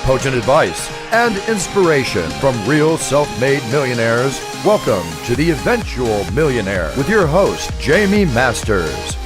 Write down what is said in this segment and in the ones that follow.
potent advice, and inspiration from real self-made millionaires. Welcome to The Eventual Millionaire with your host, Jaime Masters.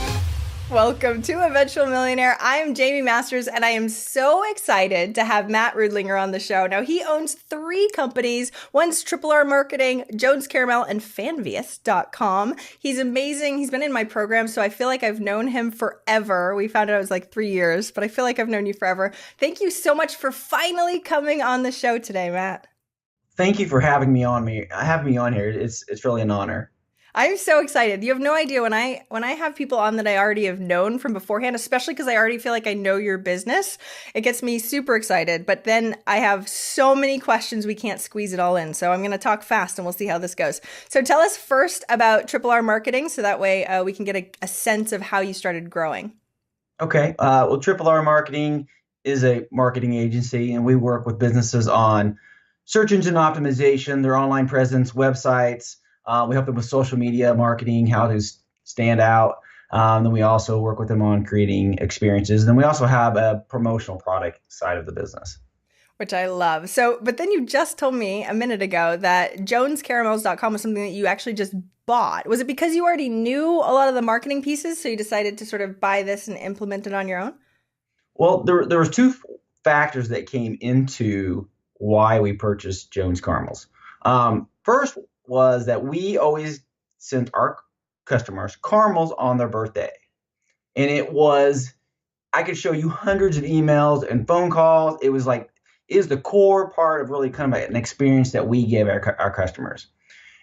Welcome to Eventual Millionaire. I am Jaime Masters, and I am so excited to have Matt Ruedlinger on the show. Now, he owns 3 companies. One's Triple R Marketing, Jones Caramel, and Fanvious.com. He's amazing. He's been in my program, so I feel like I've known him forever. We found out it was like 3 years, but I feel like I've known you forever. Thank you so much for finally coming on the show today, Matt. Thank you for having me on here. It's really an honor. I'm so excited. You have no idea when I have people on that I already have known from beforehand, especially because I already feel like I know your business. It gets me super excited. But then I have so many questions we can't squeeze it all in. So I'm going to talk fast and we'll see how this goes. So tell us first about Triple R Marketing, so that way we can get a sense of how you started growing. Okay. Well, Triple R Marketing is a marketing agency, and we work with businesses on search engine optimization, their online presence, websites. We help them with social media marketing, how to stand out. Then we also work with them on creating experiences. Then we also have a promotional product side of the business, which I love. So, but then you just told me a minute ago that jonescaramels.com was something that you actually just bought. Was it because you already knew a lot of the marketing pieces, so you decided to sort of buy this and implement it on your own? Well, there was 2 factors that came into why we purchased Jones Caramels. First was that we always sent our customers caramels on their birthday. And I could show you hundreds of emails and phone calls. It was the core part of really kind of an experience that we gave our customers.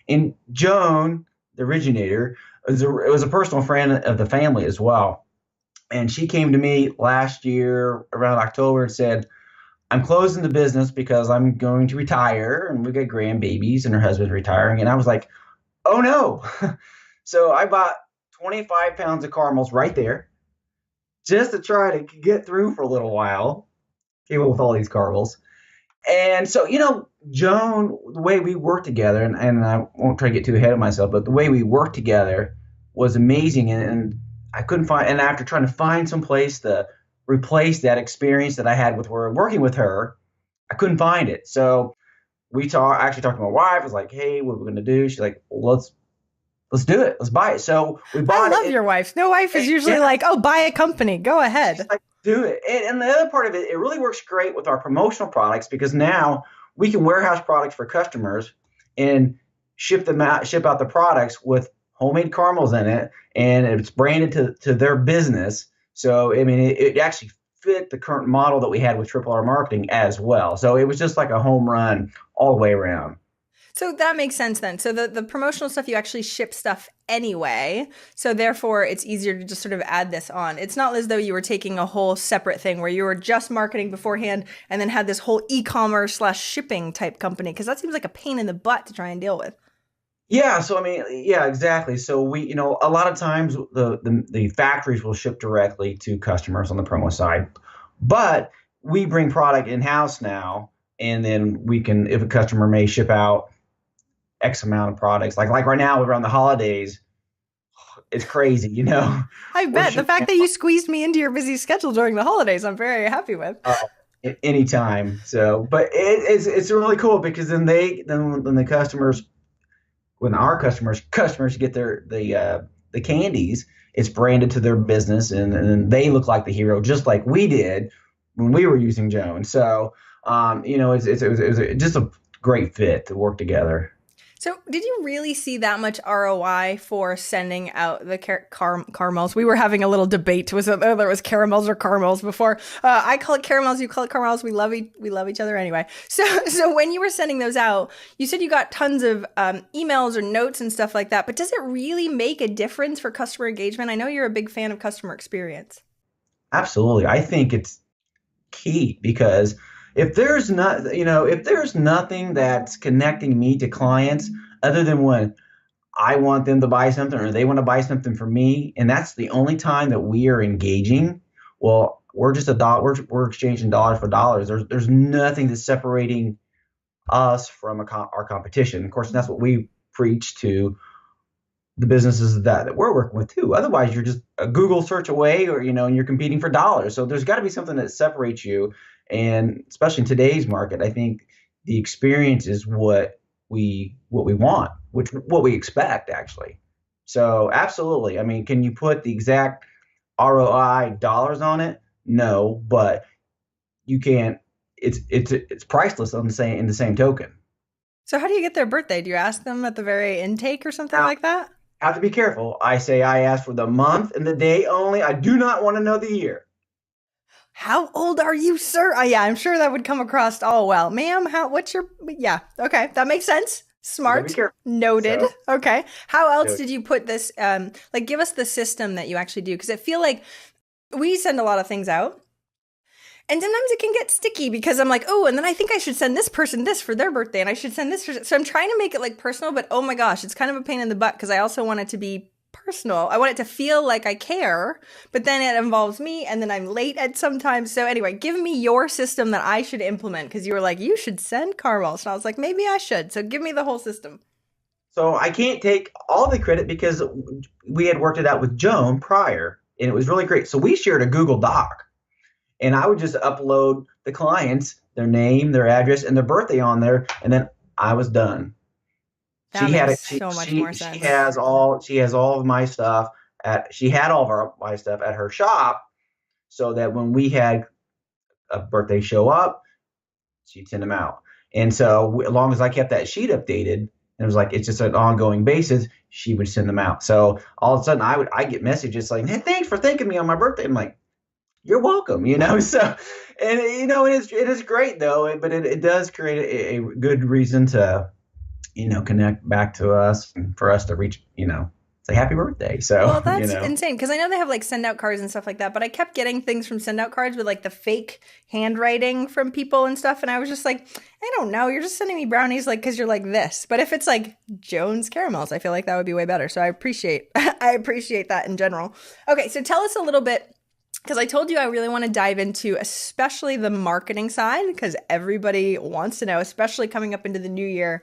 And Joan, the originator, was a personal friend of the family as well. And she came to me last year around October and said, I'm closing the business because I'm going to retire, and we got grandbabies and her husband's retiring. And I was like, oh no. So I bought 25 pounds of caramels right there just to try to get through for a little while. Came up with all these caramels. And so, Joan, the way we worked together, and I won't try to get too ahead of myself, but the way we worked together was amazing. And I couldn't find, and after trying to find some place to replace that experience that I had with working with her, I couldn't find it. So I actually talked to my wife. I was like, hey, what are we going to do? She's like, well, let's do it. Let's buy it. So we bought it. I love your wife. No wife is usually like, oh, buy a company. Go ahead. She's like, do it. And the other part of it really works great with our promotional products, because now we can warehouse products for customers and ship out the products with homemade caramels in it, and it's branded to their business. So, I mean, it actually fit the current model that we had with Triple R Marketing as well. So it was just like a home run all the way around. So that makes sense then. So the promotional stuff, you actually ship stuff anyway. So therefore, it's easier to just sort of add this on. It's not as though you were taking a whole separate thing where you were just marketing beforehand and then had this whole e-commerce/shipping type company, because that seems like a pain in the butt to try and deal with. Yeah. So, I mean, yeah, exactly. So we, a lot of times the factories will ship directly to customers on the promo side, but we bring product in-house now, and then we can, if a customer may ship out X amount of products, like right now around the holidays, it's crazy, I bet. The fact that you squeezed me into your busy schedule during the holidays, I'm very happy with. Anytime. So, but it's really cool, because then when our customers get the candies, it's branded to their business, and they look like the hero, just like we did when we were using Jones. So, it was just a great fit to work together. So did you really see that much ROI for sending out the caramels? We were having a little debate. Was it there was caramels or caramels before? I call it caramels. You call it caramels. We love each other anyway. So when you were sending those out, you said you got tons of emails or notes and stuff like that. But does it really make a difference for customer engagement? I know you're a big fan of customer experience. Absolutely. I think it's key, because if there's nothing that's connecting me to clients other than when I want them to buy something or they want to buy something from me, and that's the only time that we are engaging, well, we're just we're exchanging dollars for dollars. There's nothing that's separating us from our competition. Of course, that's what we preach to the businesses that we're working with too. Otherwise, you're just a Google search away, or and you're competing for dollars. So there's got to be something that separates you. And especially in today's market, I think the experience is what we want, what we expect actually. So absolutely. I mean, can you put the exact ROI dollars on it? No, but you can't. It's priceless on in the same token. So how do you get their birthday? Do you ask them at the very intake or something Now, like that? I have to be careful. I say I ask for the month and the day only. I do not want to know the year. How old are you, sir? Oh, yeah, I'm sure that would come across all well. Ma'am, what's your, yeah, okay, that makes sense. You got to be Smart. careful. Noted. So, Okay. How else so did you put this, like give us the system that you actually do? Because I feel like we send a lot of things out. And sometimes it can get sticky because I'm like, oh, and then I think I should send this person this for their birthday, and I should send this. So I'm trying to make it like personal, but oh my gosh, it's kind of a pain in the butt because I also want it to be personal. I want it to feel like I care, but then it involves me, and then I'm late at sometimes. So anyway, give me your system that I should implement because you were like, you should send caramels, and I was like, maybe I should. So give me the whole system. so I can't take all the credit because we had worked it out with Joan prior, and it was really great. So we shared a Google Doc. And I would just upload the clients, their name, their address, and their birthday on there, and then I was done. That She had makes it. so much more sense. She has all of my stuff she had all of my stuff at her shop, so that when we had a birthday show up, she'd send them out. And so as long as I kept that sheet updated, and it was like it's just an ongoing basis, she would send them out. So all of a sudden, I get messages like, "Hey, thanks for thanking me on my birthday." I'm like, you're welcome, so, and it is great though, but it does create a good reason to, connect back to us and for us to reach, say happy birthday. So, Well, that's insane because I know they have like send out cards and stuff like that, but I kept getting things from send out cards with like the fake handwriting from people and stuff. And I was just like, I don't know. You're just sending me brownies like because you're like this. But if it's like Jones caramels, I feel like that would be way better. So I appreciate I appreciate that in general. Okay, so tell us a little bit because I told you I really want to dive into especially the marketing side because everybody wants to know, especially coming up into the new year.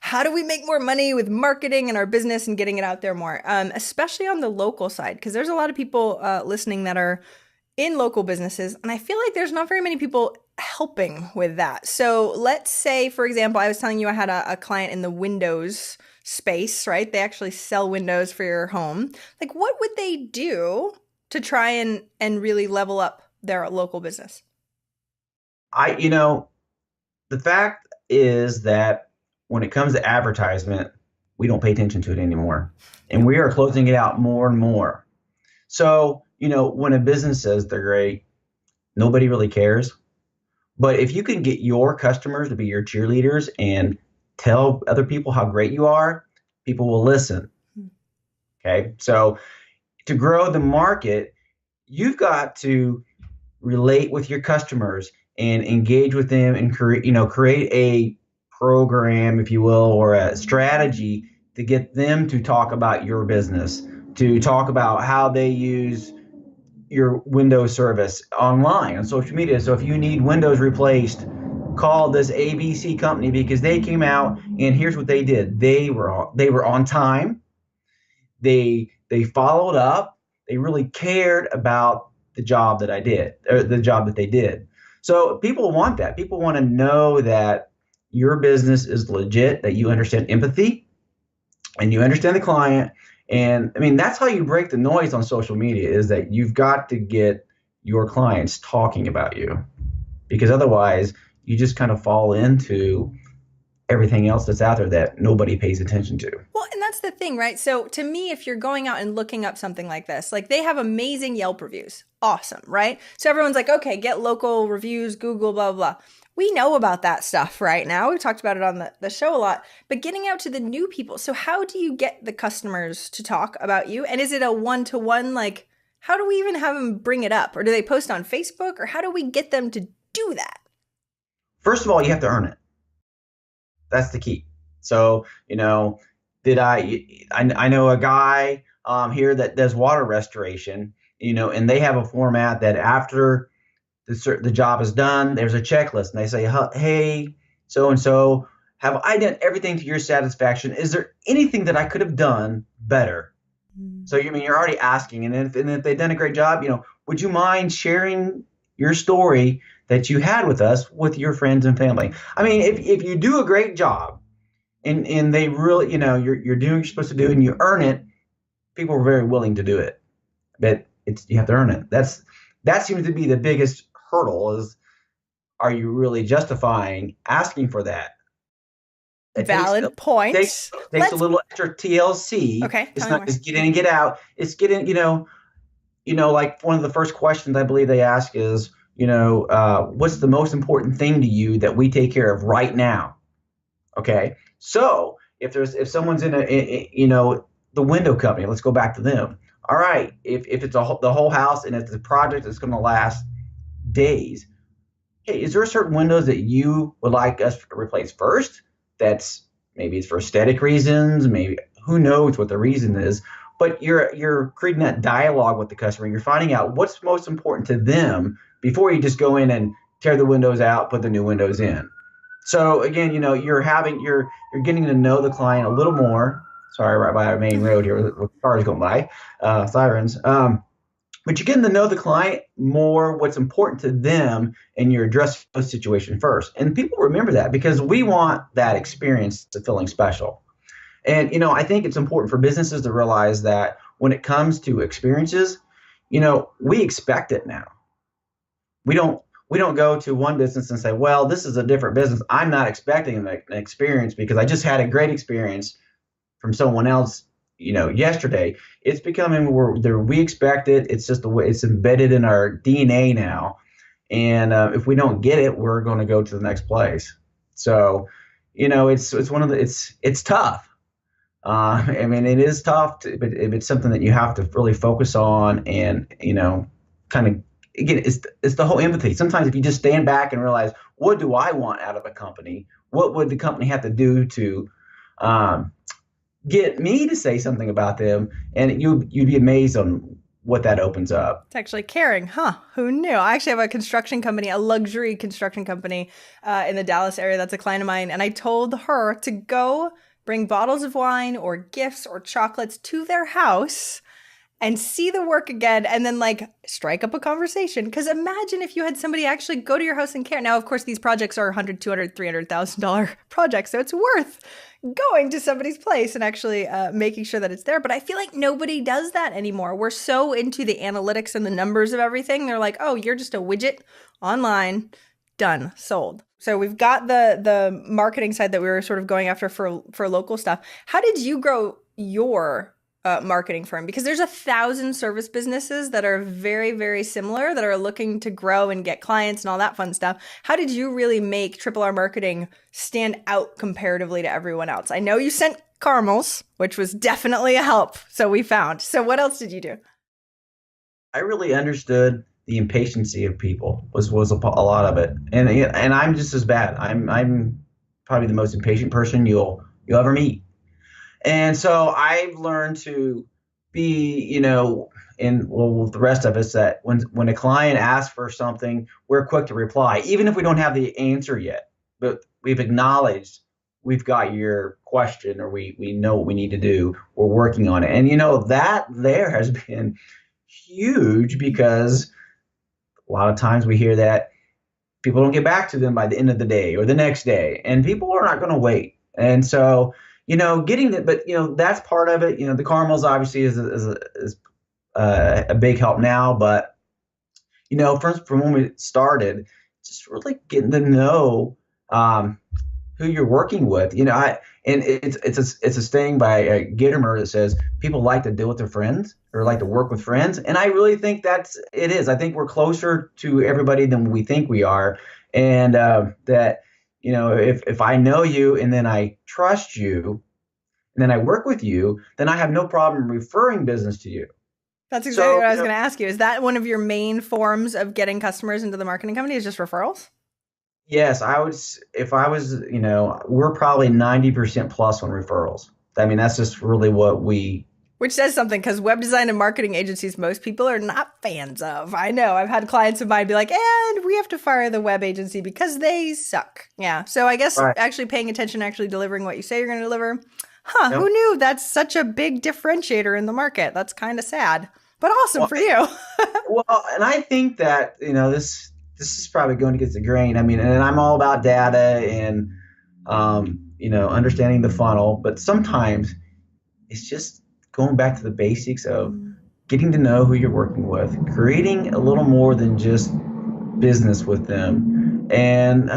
How do we make more money with marketing and our business and getting it out there more, especially on the local side? Because there's a lot of people listening that are in local businesses, and I feel like there's not very many people helping with that. So let's say, for example, I was telling you I had a client in the Windows space, right? They actually sell windows for your home. Like, what would they do to try and really level up their local business? The fact is that when it comes to advertisement, we don't pay attention to it anymore. And we are closing it out more and more. So, when a business says they're great, nobody really cares. But if you can get your customers to be your cheerleaders and tell other people how great you are, people will listen. Okay. So to grow the market, you've got to relate with your customers and engage with them and create a program, if you will, or a strategy to get them to talk about your business, to talk about how they use your Windows service online on social media. So if you need Windows replaced, call this ABC company because they came out and here's what they did. They were on time. They followed up. They really cared about the job that I did, or the job that they did. So people want that. People want to know that your business is legit, that you understand empathy and you understand the client. And I mean, that's how you break the noise on social media, is that you've got to get your clients talking about you, because otherwise you just kind of fall into everything else that's out there that nobody pays attention to. Well, and that's the thing, right? So to me, if you're going out and looking up something like this, like they have amazing Yelp reviews. Awesome, right? So everyone's like, okay, get local reviews, Google, blah, blah, blah. We know about that stuff right now. We've talked about it on the show a lot, but getting out to the new people. So how do you get the customers to talk about you? And is it a one-to-one, like, how do we even have them bring it up? Or do they post on Facebook? Or how do we get them to do that? First of all, you have to earn it. That's the key. So, I know a guy here that does water restoration, and they have a format that after the job is done, there's a checklist, and they say, hey, so-and-so, have I done everything to your satisfaction? Is there anything that I could have done better? So, you're already asking, and if they've done a great job, would you mind sharing your story that you had with us with your friends and family. I mean, if you do a great job and they really, you're doing what you're supposed to do and you earn it, people are very willing to do it. But you have to earn it. That seems to be the biggest hurdle is, are you really justifying asking for that? Valid point. Takes a little extra TLC. Okay. It's not just get in and get out. It's get in, like one of the first questions I believe they ask is, what's the most important thing to you that we take care of right now? Okay. So if someone's in the window company, let's go back to them. All right. If it's the whole house and it's a project that's going to last days, hey, is there certain windows that you would like us to replace first? Maybe it's for aesthetic reasons, maybe who knows what the reason is, but you're creating that dialogue with the customer. You're finding out what's most important to them before you just go in and tear the windows out, put the new windows in. So again, you're getting to know the client a little more. Sorry, right by our main road here with cars going by, sirens. But you're getting to know the client more, what's important to them, and you're addressing the situation first. And people remember that because we want that experience to feeling special. And, I think it's important for businesses to realize that when it comes to experiences, we expect it now. We don't go to one business and say, well, this is a different business. I'm not expecting an experience because I just had a great experience from someone else yesterday. It's becoming we expect it. It's just the way it's embedded in our DNA now. And if we don't get it, we're going to go to the next place. So, it's tough. I mean, it is tough, but it's something that you have to really focus on and, kind of, again, it's the whole empathy. Sometimes if you just stand back and realize, what do I want out of a company? What would the company have to do to, get me to say something about them, and you'd be amazed on what that opens up. It's actually caring, huh? Who knew? I actually have a construction company, a luxury construction company in the Dallas area. That's a client of mine. And I told her to go bring bottles of wine or gifts or chocolates to their house and see the work again, and then strike up a conversation. Because imagine if you had somebody actually go to your house and care. Now, of course, these projects are $100,000, $200,000, $300,000 projects, so it's worth going to somebody's place and actually making sure that it's there. But I feel like nobody does that anymore. We're so into the analytics and the numbers of everything. They're like, oh, you're just a widget online, done, sold. So we've got the marketing side that we were sort of going after for local stuff. How did you grow your marketing firm? Because there's 1,000 service businesses that are very, very similar that are looking to grow and get clients and all that fun stuff. How did you really make Triple R Marketing stand out comparatively to everyone else? I know you sent caramels, which was definitely a help. So we found. So what else did you do? I really understood the impatience of people was a lot of it, and I'm just as bad. I'm probably the most impatient person you'll ever meet. And so I've learned to be, with the rest of us, that when a client asks for something, we're quick to reply, even if we don't have the answer yet. But we've acknowledged we've got your question, or we know what we need to do. We're working on it. And, that there has been huge, because a lot of times we hear that people don't get back to them by the end of the day or the next day, and people are not going to wait. And so, getting that, but that's part of it. The caramels obviously is a big help now, but from when we started, just really getting to know who you're working with. It's a saying by Gittimer that says people like to deal with their friends or like to work with friends, and I really think it is. I think we're closer to everybody than we think we are, and that. If I know you and then I trust you and then I work with you, then I have no problem referring business to you. That's exactly what I was going to ask you. Is that one of your main forms of getting customers into the marketing company, is just referrals? Yes, we're probably 90% plus on referrals. I mean, that's just really what Which says something, because web design and marketing agencies, most people are not fans of. I know. I've had clients of mine be like, and we have to fire the web agency because they suck. Yeah. So I guess Actually paying attention, actually delivering what you say you're going to deliver. Yep. Who knew that's such a big differentiator in the market? That's kind of sad, but awesome for you. Well, and I think that, this is probably going against the grain. I mean, and I'm all about data and understanding the funnel, but sometimes it's just going back to the basics of getting to know who you're working with, creating a little more than just business with them, and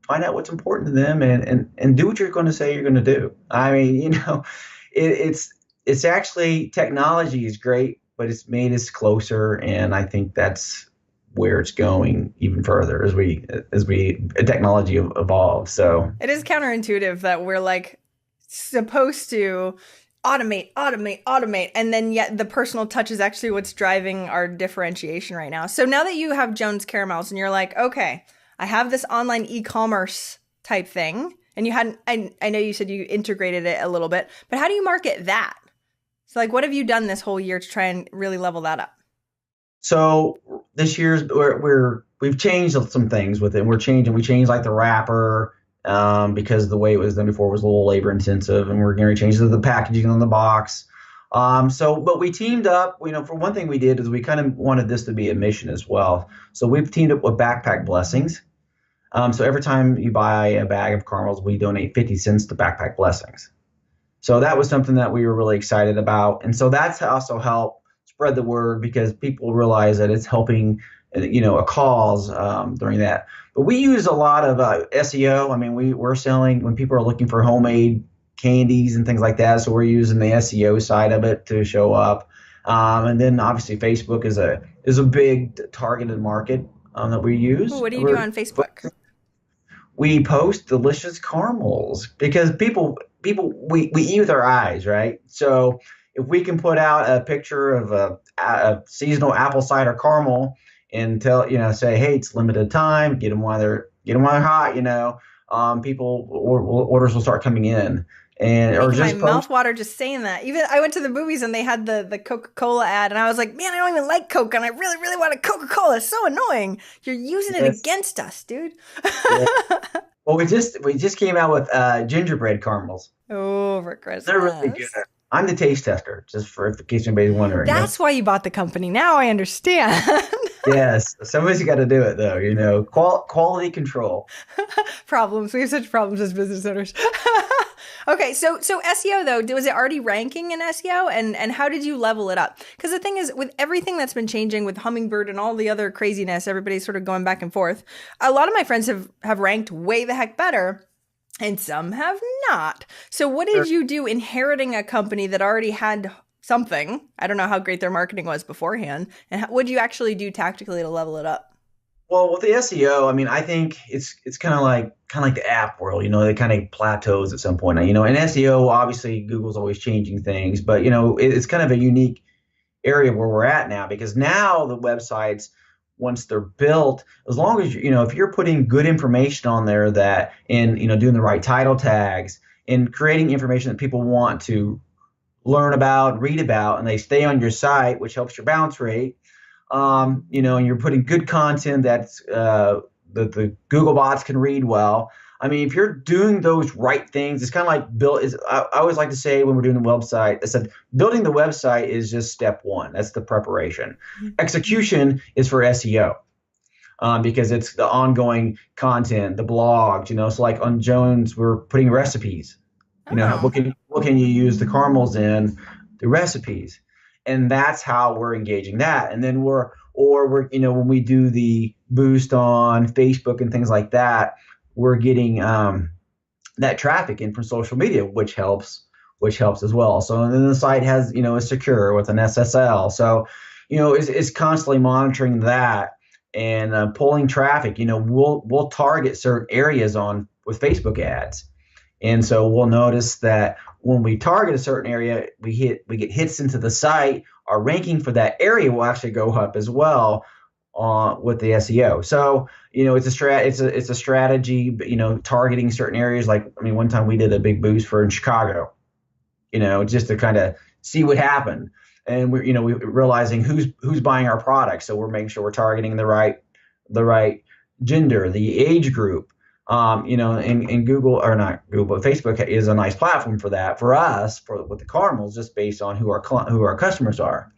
find out what's important to them, and do what you're going to say you're going to do. I mean, it's actually, technology is great, but it's made us closer, and I think that's where it's going even further as technology evolves. So it is counterintuitive that we're like supposed to automate, and then yet the personal touch is actually what's driving our differentiation right now. So now that you have Jones Caramels and you're like, okay, I have this online e-commerce type thing, and you hadn't, I know you said you integrated it a little bit, but how do you market that? So like, what have you done this whole year to try and really level that up? So this year's we've changed some things with it. We changed like the wrapper, because the way it was done before was a little labor intensive, and we're going to change the packaging on the box. But we teamed up, for one thing we did is we kind of wanted this to be a mission as well. So we've teamed up with Backpack Blessings. So every time you buy a bag of caramels, we donate 50 cents to Backpack Blessings. So that was something that we were really excited about. And so that's also helped spread the word, because people realize that it's helping, a cause during that. But we use a lot of SEO. I mean, we're selling when people are looking for homemade candies and things like that. So we're using the SEO side of it to show up. And then obviously Facebook is a big targeted market that we use. Ooh, what do you do on Facebook? We post delicious caramels because people we eat with our eyes, right? So if we can put out a picture of a seasonal apple cider caramel and say, hey, it's limited time, get them while they're hot, orders will start coming in. And or just my mouth water just saying that. Even I went to the movies and they had the Coca-Cola ad, and I was like, man, I don't even like Coke, and I really, really want a Coca-Cola. It's so annoying. You're using it against us, dude. Yeah. Well, we just came out with gingerbread caramels. Oh, for Christmas. They're really good. I'm the taste tester, just in case anybody's wondering. That's why you bought the company. Now I understand. Yes, somebody's got to do it, though. Quality control. Problems. We have such problems as business owners. Okay, so SEO, though, was it already ranking in SEO, and how did you level it up? Because the thing is, with everything that's been changing with Hummingbird and all the other craziness, everybody's sort of going back and forth. A lot of my friends have ranked way the heck better, and some have not. So what did you do inheriting a company that already had something? I don't know how great their marketing was beforehand. And what did you actually do tactically to level it up? Well, with the SEO, I mean, I think it's kind of like the app world. It kind of plateaus at some point. In SEO, obviously, Google's always changing things, but it's kind of a unique area where we're at now, because now the websites, once they're built, as long as if you're putting good information on there, that and doing the right title tags and creating information that people want to learn about, read about, and they stay on your site, which helps your bounce rate. And you're putting good content that's the Google bots can read well. I mean, if you're doing those right things, it's kind of like I always like to say when we're doing the website, I said building the website is just step one. That's the preparation. Mm-hmm. Execution is for SEO. Because it's the ongoing content, the blogs, So like on Jones, we're putting recipes. What can you use the caramels in? The recipes. And that's how we're engaging that. And then we're when we do the boost on Facebook and things like that, we're getting that traffic in from social media, which helps as well. So then the site has, is secure with an SSL. So, it's constantly monitoring that and pulling traffic. We'll target certain areas with Facebook ads. And so we'll notice that when we target a certain area, we get hits into the site. Our ranking for that area will actually go up as well with the SEO. So it's a strategy. Targeting certain areas. Like one time we did a big boost in Chicago. Just to kind of see what happened, and we're realizing who's buying our product. So we're making sure we're targeting the right gender, the age group. And Google, or not Google, but Facebook is a nice platform for that for us, with the caramels, just based on who our customers are.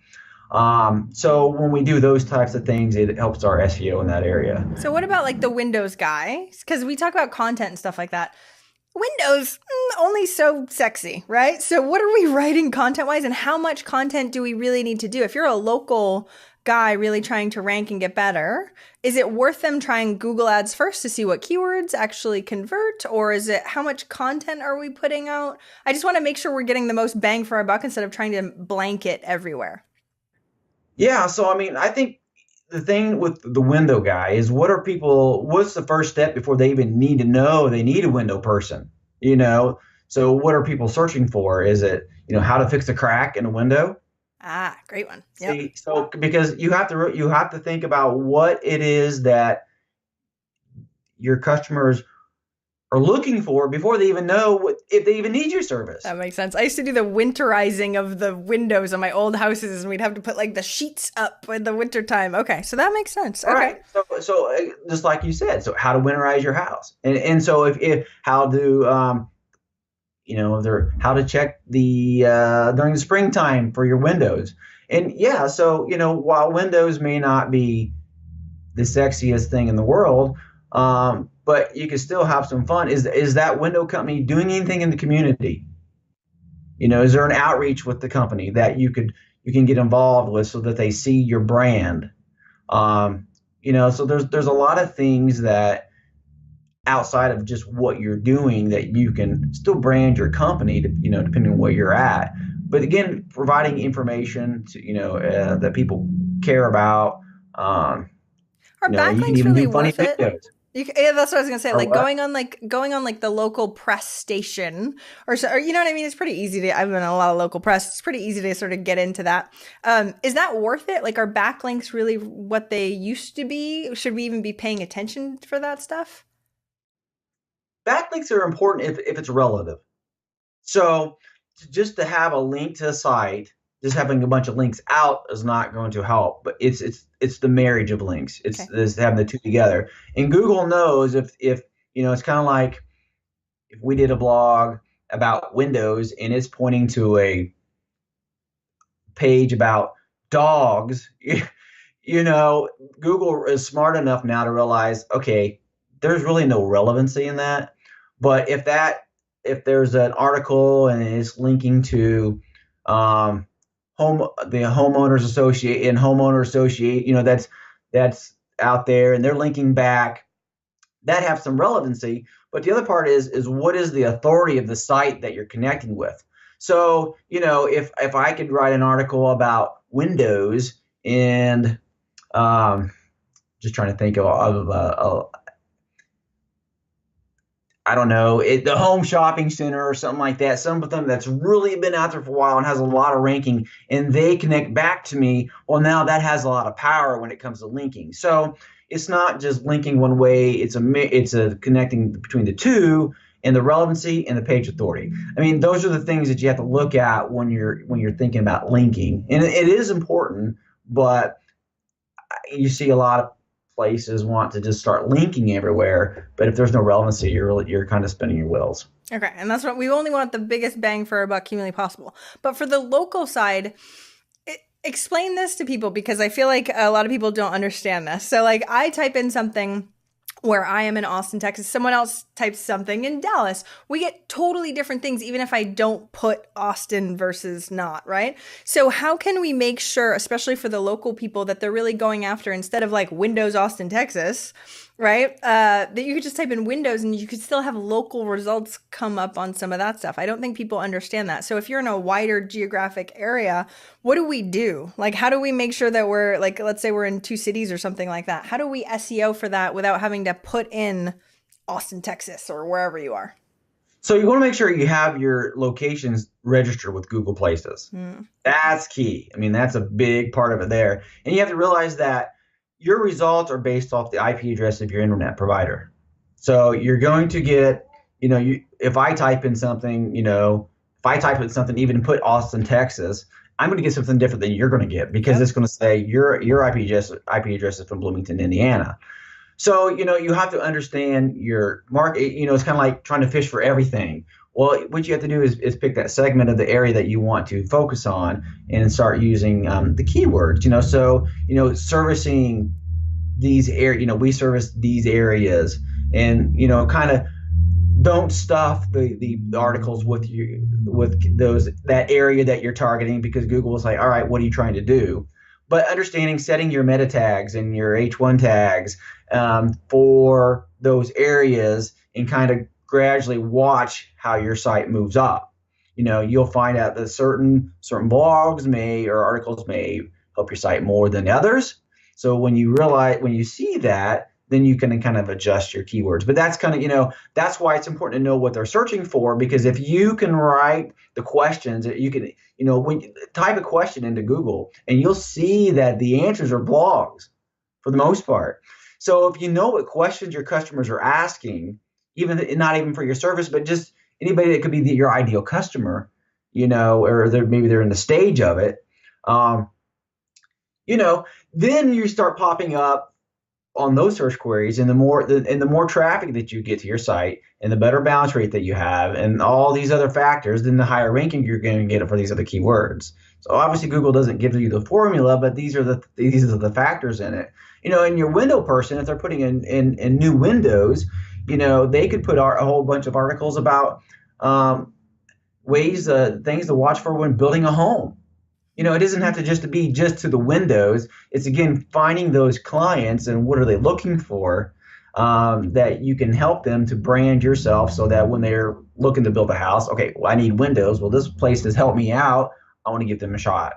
So when we do those types of things, it helps our SEO in that area. So what about like the Windows guy? Because we talk about content and stuff like that. Windows, only so sexy, right? So what are we writing content-wise, and how much content do we really need to do? If you're a local guy really trying to rank and get better, is it worth them trying Google Ads first to see what keywords actually convert? Or is it how much content are we putting out? I just want to make sure we're getting the most bang for our buck instead of trying to blanket everywhere. Yeah, so I mean, I think the thing with the window guy is what's the first step before they even need to know they need a window person? You know, so what are people searching for? Is it, how to fix a crack in a window? Ah, great one. Yep. See, so because you have to think about what it is that your customers are looking for before they even know if they even need your service. That makes sense. I used to do the winterizing of the windows on my old houses, and we'd have to put like the sheets up in the wintertime. Okay, so that makes sense. Okay. All right. So just like you said, so how to winterize your house, and so if how to how to check the during the springtime for your windows, and yeah, so while windows may not be the sexiest thing in the world, but you can still have some fun. Is that window company doing anything in the community? Is there an outreach with the company that you can get involved with so that they see your brand? So there's a lot of things that outside of just what you're doing that you can still brand your company, depending on where you're at. But again, providing information to, that people care about. Are backlinks really worth it? Videos. Yeah, that's what I was gonna say. Like going on the local press station, or you know what I mean. It's pretty easy to. I've been in a lot of local press. It's pretty easy to sort of get into that. Is that worth it? Like, are backlinks really what they used to be? Should we even be paying attention for that stuff? Backlinks are important if it's relative. So just to have a link to a site, just having a bunch of links out is not going to help. But it's the marriage of links. It's having the two together. And Google knows if it's kind of like if we did a blog about Windows and it's pointing to a page about dogs, Google is smart enough now to realize, okay, there's really no relevancy in that. But if there's an article and it's linking to the homeowners associate and homeowner associate, that's out there and they're linking back, that have some relevancy. But the other part is what is the authority of the site that you're connecting with? So, if I could write an article about Windows and just trying to think of I don't know, the home shopping center or something like that, some of them that's really been out there for a while and has a lot of ranking, and they connect back to me, well, now that has a lot of power when it comes to linking. So it's not just linking one way, it's a connecting between the two and the relevancy and the page authority. I mean, those are the things that you have to look at when you're thinking about linking. And it is important, but you see a lot of places want to just start linking everywhere, but if there's no relevancy, you're kind of spinning your wheels. Okay, and that's what we only want, the biggest bang for our buck humanly possible. But for the local side, explain this to people, because I feel like a lot of people don't understand this. So like I type in something where I am in Austin, Texas, someone else types something in Dallas. We get totally different things, even if I don't put Austin versus not, right? So how can we make sure, especially for the local people, that they're really going after, instead of like Windows, Austin, Texas, right? That you could just type in Windows and you could still have local results come up on some of that stuff. I don't think people understand that. So if you're in a wider geographic area, what do we do? Like, how do we make sure that we're like, let's say we're in 2 cities or something like that. How do we SEO for that without having to put in Austin, Texas, or wherever you are? So you want to make sure you have your locations registered with Google Places. That's key. I mean, that's a big part of it there. And you have to realize that your results are based off the IP address of your internet provider. So you're going to get, if I type in something, even put Austin, Texas, I'm going to get something different than you're going to get, because it's going to say your IP address is from Bloomington, Indiana. So, you have to understand your market. It's kind of like trying to fish for everything. Well, what you have to do is pick that segment of the area that you want to focus on and start using the keywords. So, servicing these areas, we service these areas, and, kind of don't stuff the articles with that area that you're targeting, because Google will say, all right, what are you trying to do? But understanding setting your meta tags and your H1 tags for those areas, and kind of gradually watch how your site moves up. You'll find out that certain blogs or articles may help your site more than others. So when you see that, then you can kind of adjust your keywords. But that's kind of, that's why it's important to know what they're searching for, because if you can write the questions, you can, when you type a question into Google, and you'll see that the answers are blogs for the most part. So if you know what questions your customers are asking, not even for your service, but just anybody that could be your ideal customer, or maybe they're in the stage of it, then you start popping up on those search queries, and the more traffic that you get to your site, and the better bounce rate that you have, and all these other factors, then the higher ranking you're going to get for these other keywords. So obviously Google doesn't give you the formula, but these are the factors in it. And your window person, if they're putting in new windows, they could put a whole bunch of articles about things to watch for when building a home. It doesn't have to be just to the windows. It's, again, finding those clients and what are they looking for, that you can help them to brand yourself, so that when they're looking to build a house, okay, well, I need windows. Well, this place has helped me out. I want to give them a shot.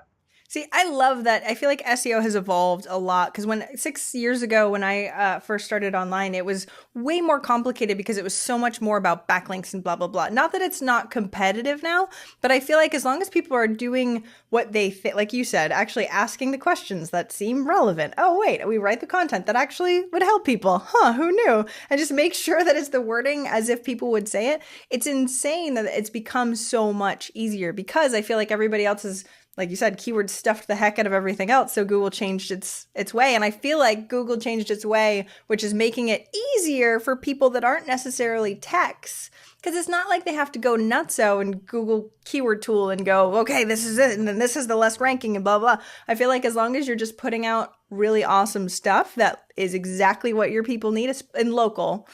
See, I love that. I feel like SEO has evolved a lot, because 6 years ago, when I first started online, it was way more complicated, because it was so much more about backlinks and blah, blah, blah. Not that it's not competitive now, but I feel like as long as people are doing what they think, like you said, actually asking the questions that seem relevant. Oh, wait, we write the content that actually would help people. Huh, who knew? And just make sure that it's the wording as if people would say it. It's insane that it's become so much easier, because I feel like everybody else is, like you said, keywords stuffed the heck out of everything else. So Google changed its way. And I feel like Google changed its way, which is making it easier for people that aren't necessarily techs. Because it's not like they have to go nutso and Google keyword tool and go, okay, this is it, and then this is the less ranking and blah, blah. I feel like as long as you're just putting out really awesome stuff that is exactly what your people need in local,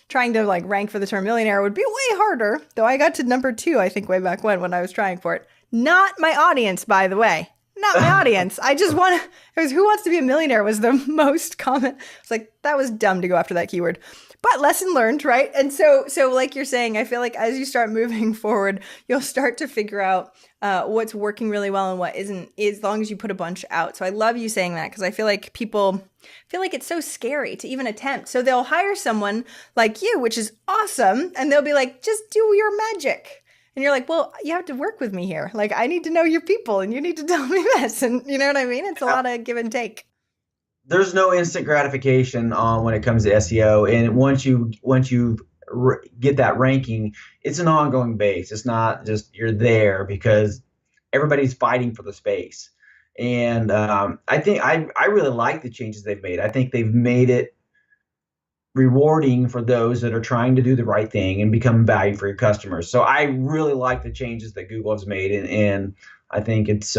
trying to rank for the term millionaire would be way harder. Though I got to number 2, I think, way back when I was trying for it. Not my audience, by the way. Not my audience. I just want to, it was Who Wants to Be a Millionaire was the most common. It's like, that was dumb to go after that keyword. But lesson learned, right? And so like you're saying, I feel like as you start moving forward, you'll start to figure out what's working really well and what isn't, as long as you put a bunch out. So I love you saying that, because I feel like people feel like it's so scary to even attempt. So they'll hire someone like you, which is awesome. And they'll be like, just do your magic. And you're like, well, you have to work with me here. Like, I need to know your people, and you need to tell me this. And you know what I mean? It's a lot of give and take. There's no instant gratification when it comes to SEO. And once you get that ranking, it's an ongoing base. It's not just you're there because everybody's fighting for the space. And I think I really like the changes they've made. I think they've made it rewarding for those that are trying to do the right thing and become value for your customers. So I really like the changes that Google has made, and I think it's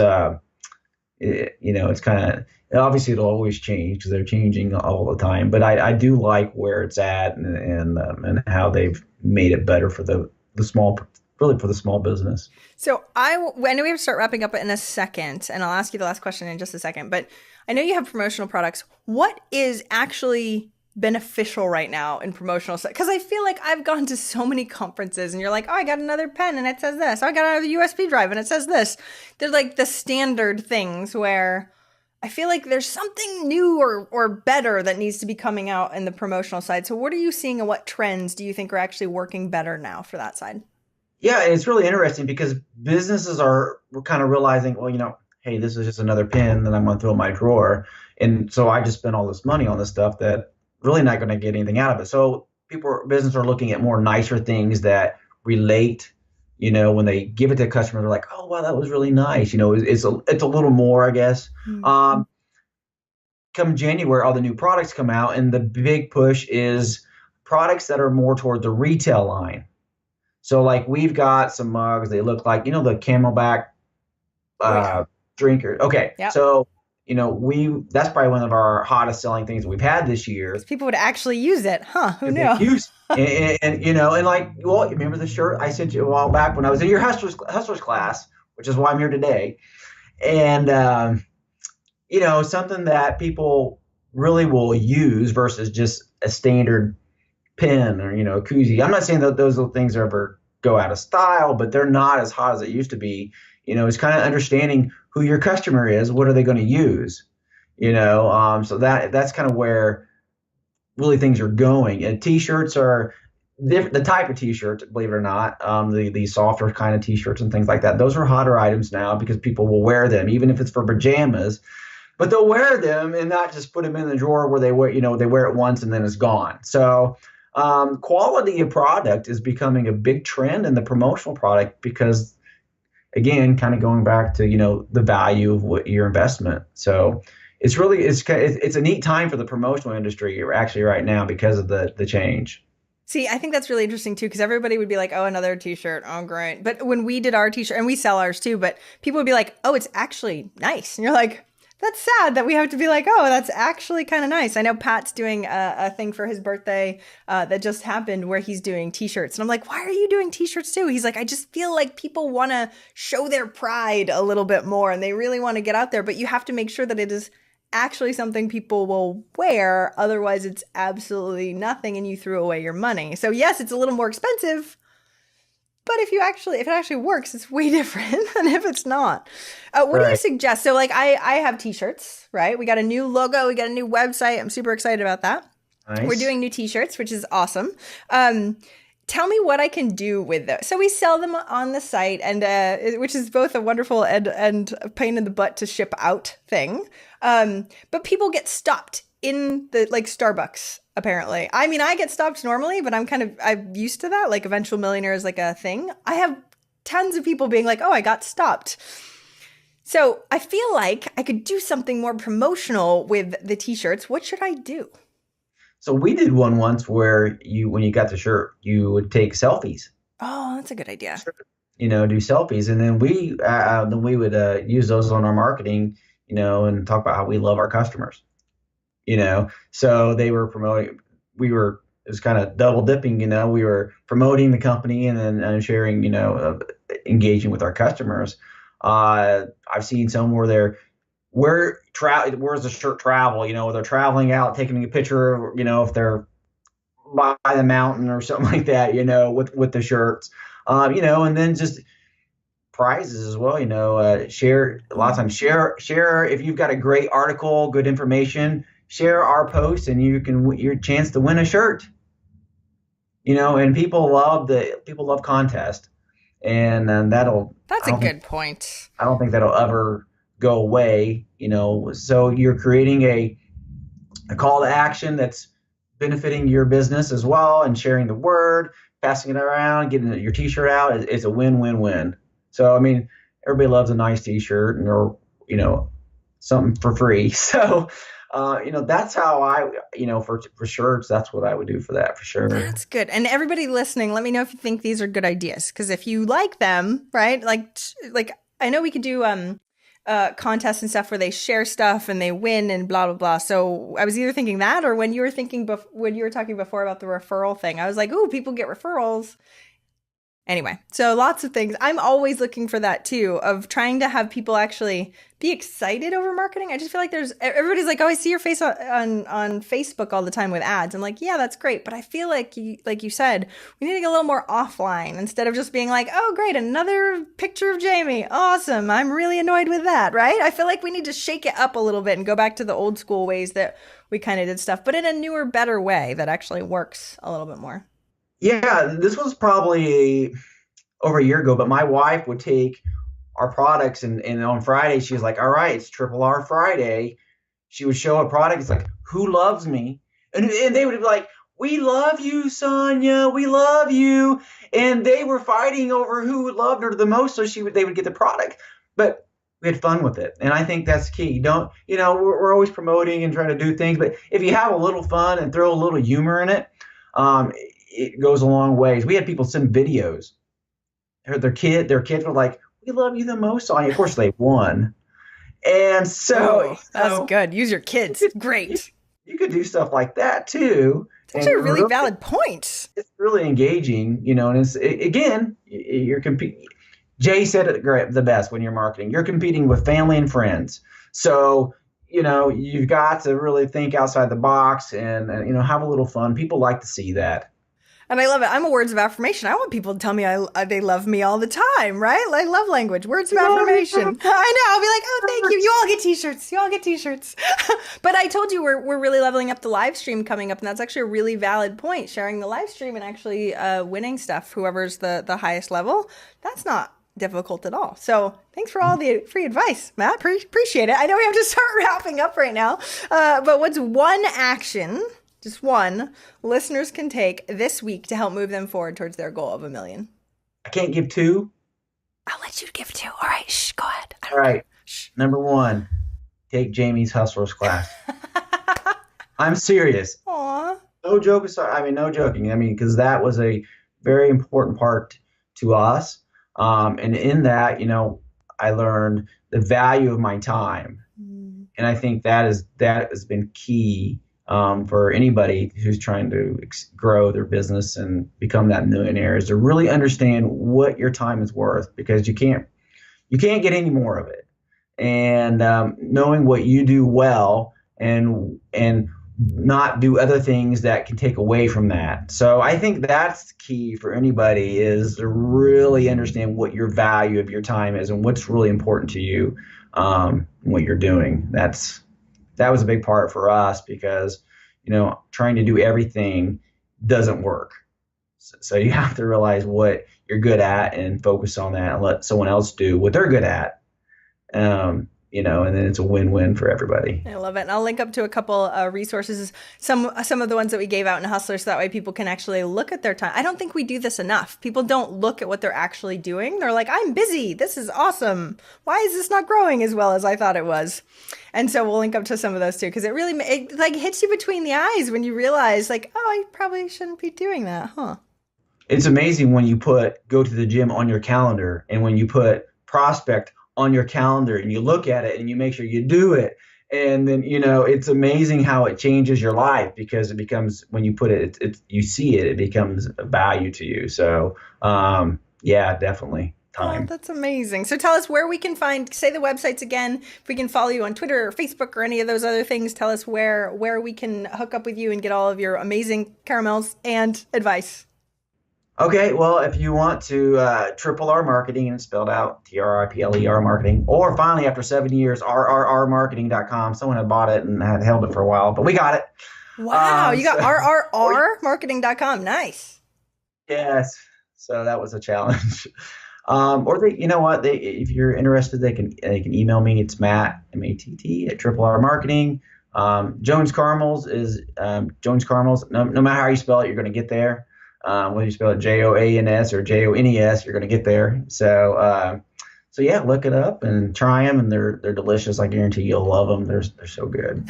it's kind of, obviously it'll always change because they're changing all the time. But I do like where it's at, and how they've made it better for the small, really for the small business. So I know we have to start wrapping up in a second, and I'll ask you the last question in just a second. But I know you have promotional products. What is actually beneficial right now in promotional stuff? Because I feel like I've gone to so many conferences, and you're like, oh, I got another pen and it says this. Oh, I got another USB drive and it says this. They're like the standard things where I feel like there's something new or better that needs to be coming out in the promotional side. So what are you seeing, and what trends do you think are actually working better now for that side? Yeah, it's really interesting because businesses are kind of realizing, well, hey, this is just another pen that I'm going to throw in my drawer. And so I just spent all this money on this stuff that really not going to get anything out of it. So businesses are looking at more nicer things that relate. When they give it to customers, they're like, oh, wow, that was really nice. It's a little more, I guess. Mm-hmm. come January, all the new products come out, and the big push is products that are more toward the retail line. So like we've got some mugs. They look like, the Camelback drinker. Okay. Yep. So, that's probably one of our hottest selling things that we've had this year. People would actually use it. Huh? Who knew? And like, well, remember the shirt I sent you a while back when I was in your hustlers class, which is why I'm here today. And, something that people really will use versus just a standard pin or, a koozie. I'm not saying that those little things ever go out of style, but they're not as hot as it used to be. It's kind of understanding who your customer is. What are they going to use? So that's kind of where really things are going. And T-shirts are different. The type of T-shirts, believe it or not, the softer kind of T-shirts and things like that. Those are hotter items now because people will wear them, even if it's for pajamas. But they'll wear them and not just put them in the drawer where they wear it once and then it's gone. So quality of product is becoming a big trend in the promotional product because, again, kind of going back to, the value of what your investment. So it's a neat time for the promotional industry actually right now because of the change. See, I think that's really interesting too, because everybody would be like, oh, another T-shirt. Oh, great. But when we did our T-shirt, and we sell ours too, but people would be like, oh, it's actually nice. And you're like, that's sad that we have to be like, oh, that's actually kind of nice. I know Pat's doing a thing for his birthday that just happened where he's doing T-shirts. And I'm like, why are you doing T-shirts too? He's like, I just feel like people want to show their pride a little bit more and they really want to get out there. But you have to make sure that it is actually something people will wear. Otherwise, it's absolutely nothing and you threw away your money. So yes, it's a little more expensive. But if it actually works, it's way different than if it's not. What do you suggest? So like I have T-shirts, right? We got a new logo. We got a new website. I'm super excited about that. Nice. We're doing new T-shirts, which is awesome. Tell me what I can do with those. So we sell them on the site, and which is both a wonderful and a pain in the butt to ship out thing. But people get stopped in the Starbucks. Apparently. I mean, I get stopped normally, but I'm used to that. Like Eventual Millionaire is like a thing. I have tons of people being like, oh, I got stopped. So I feel like I could do something more promotional with the T-shirts. What should I do? So we did one once where when you got the shirt, you would take selfies. Oh, that's a good idea. Do selfies. And then we would use those on our marketing, and talk about how we love our customers. So they were promoting, it was kind of double dipping, we were promoting the company and then sharing, engaging with our customers. I've seen some where's the shirt travel, where they're traveling out, taking a picture, if they're by the mountain or something like that, with the shirts, and then just prizes as well, share a lot of times, share if you've got a great article, good information, share our post and your chance to win a shirt, and people love contest, and that's a good point. I don't think that'll ever go away, so you're creating a call to action that's benefiting your business as well, and sharing the word, passing it around, getting your T-shirt out. It's a win-win-win. So I mean, everybody loves a nice T-shirt or something for free. So that's how for shirts, that's what I would do for that, for sure. That's good. And everybody listening, let me know if you think these are good ideas. Because if you like them, right? Like I know we could do contests and stuff where they share stuff and they win and blah, blah, blah. So I was either thinking that, or when you were talking before about the referral thing, I was like, ooh, people get referrals. Anyway, so lots of things. I'm always looking for that too, of trying to have people actually be excited over marketing. I just feel like everybody's like, oh, I see your face on Facebook all the time with ads. I'm like, yeah, that's great. But I feel like you said, we need to get a little more offline instead of just being like, oh, great, another picture of Jaime. Awesome. I'm really annoyed with that, right? I feel like we need to shake it up a little bit and go back to the old school ways that we kind of did stuff, but in a newer, better way that actually works a little bit more. Yeah, this was probably over a year ago, but my wife would take our products and on Friday, she was like, all right, it's Triple R Friday. She would show a product. It's like, who loves me? And they would be like, we love you, Sonia. We love you. And they were fighting over who loved her the most. So they would get the product. But We had fun with it. And I think that's key. Don't, we're always promoting and trying to do things, but if you have a little fun and throw a little humor in it, it goes a long ways. We had people send videos. Their kids were like, "We love you the most." Of course, they won. And so, Oh, that's good. Use your kids. Great. you could do stuff like that too. It's actually a really valid point. It's really engaging, and again, you're competing. Jay said it the best when you're marketing. You're competing with family and friends. So, you've got to really think outside the box and have a little fun. People like to see that. And I love it. I'm a words of affirmation. I want people to tell me they love me all the time, right? Like love language, words of affirmation. I know. I'll be like, oh, thank you. You all get T-shirts. You all get T-shirts. But I told you we're really leveling up the live stream coming up, and that's actually a really valid point. Sharing the live stream and actually winning stuff, whoever's the highest level, that's not difficult at all. So thanks for all the free advice, Matt. Appreciate it. I know we have to start wrapping up right now, but what's one action, just one, listeners can take this week to help move them forward towards their goal of 1 million? I can't give two. I'll let you give two. All right. Shh, go ahead. All right. Shh. Number 1, take Jaime's Hustlers class. I'm serious. Aw. No joke aside. No joking. Because that was a very important part to us. And in that, I learned the value of my time. And I think that has been key for anybody who's trying to grow their business and become that millionaire, is to really understand what your time is worth, because you can't get any more of it. And knowing what you do well and not do other things that can take away from that. So I think that's key for anybody, is to really understand what your value of your time is and what's really important to you, what you're doing. That was a big part for us, because, trying to do everything doesn't work. So you have to realize what you're good at and focus on that and let someone else do what they're good at. And then it's a win-win for everybody. I love it. And I'll link up to a couple resources, some of the ones that we gave out in Hustlers, so that way people can actually look at their time. I don't think we do this enough. People don't look at what they're actually doing. They're like, I'm busy. This is awesome. Why is this not growing as well as I thought it was? And so we'll link up to some of those too, because it like hits you between the eyes when you realize like, oh, I probably shouldn't be doing that, huh? It's amazing when you go to the gym on your calendar, and when you put prospect on your calendar and you look at it and you make sure you do it. And then, it's amazing how it changes your life, because it becomes, when you put it, you see it becomes a value to you. So, yeah, definitely time. Oh, that's amazing. So tell us where we can say the websites again, if we can follow you on Twitter or Facebook or any of those other things. Tell us where we can hook up with you and get all of your amazing caramels and advice. Okay, well, if you want to triple R marketing, and it's spelled out TRIPLER marketing, or finally after 7 years, rrrmarketing.com. Someone had bought it and had held it for a while, but we got it. Wow, you got rrrmarketing.com. Nice. Yes, so that was a challenge. Or if you're interested, they can email me. It's Matt, MATT at Triple R Marketing. Jones Caramels is Jones Caramels. No matter how you spell it, you're going to get there. Whether you spell it JOANS or JONES, you're going to get there. So yeah, look it up and try them, and they're delicious. I guarantee you'll love them. They're so good.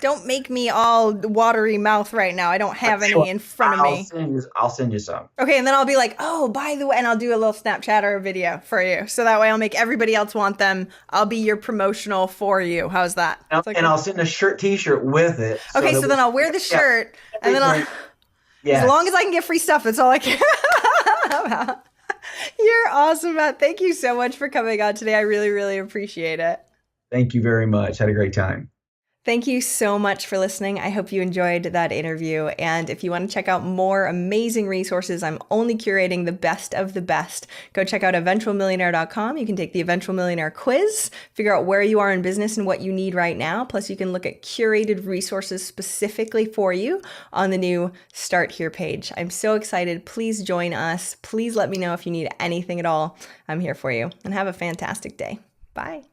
Don't make me all watery mouth right now. I don't have any in front of me. I'll send you some. Okay, and then I'll be like, oh, by the way, and I'll do a little Snapchat or a video for you. So that way I'll make everybody else want them. I'll be your promotional for you. How's that? And I'll send a T-shirt with it. Okay, so then I'll wear the shirt, and then I'll... Yes. As long as I can get free stuff, that's all I care about. You're awesome, Matt. Thank you so much for coming on today. I really, really appreciate it. Thank you very much. Had a great time. Thank you so much for listening. I hope you enjoyed that interview. And if you want to check out more amazing resources, I'm only curating the best of the best. Go check out eventualmillionaire.com. You can take the Eventual Millionaire quiz, figure out where you are in business and what you need right now. Plus, you can look at curated resources specifically for you on the new Start Here page. I'm so excited. Please join us. Please let me know if you need anything at all. I'm here for you. And have a fantastic day. Bye.